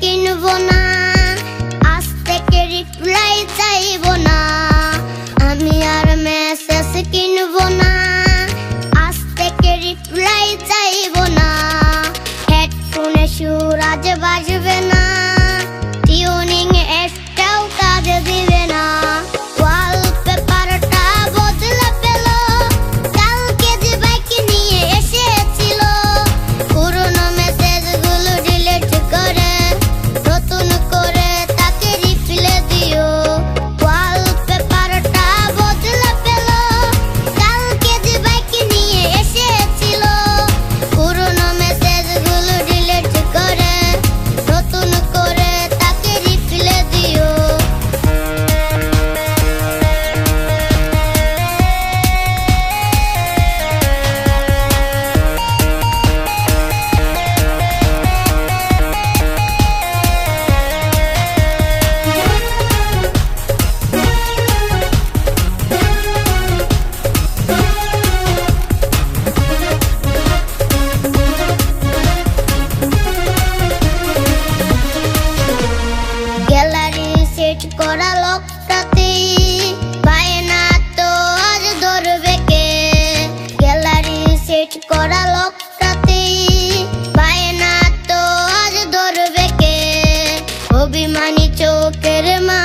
কিনবো না, আজ থেকে রিপ্লাই চাইবো না। আমি আর মেসেজ কিনবো না, আজ থেকে রিপ্লাই চাইবো না। হেডফোনে সুর আজ বাজবে না, টিউনিং একটাও কাজে দিবে না। ওয়ালপেপারটা বদলে পেল, কালকে যে বাইক নিয়ে এসেছিল। পুরনো মেসেজগুলো ডিলিট করে নতুন করে তাকে রিপ্লাই দিও। ওয়ালপেপারটা বদলে পেল, কালকে যে বাইক নিয়ে এসেছিল। পুরনো মেসেজগুলো ডিলিট করে নতুন করে তাকে রিপ্লাই দিও। গ্যালারি সেট করা লোকটাতে বায়না তো আজ ধরবে কে? গ্যালারি সেট করা লোকটাতে বায়না তো আজ ধরবে কে? অভিমানী চোখের মা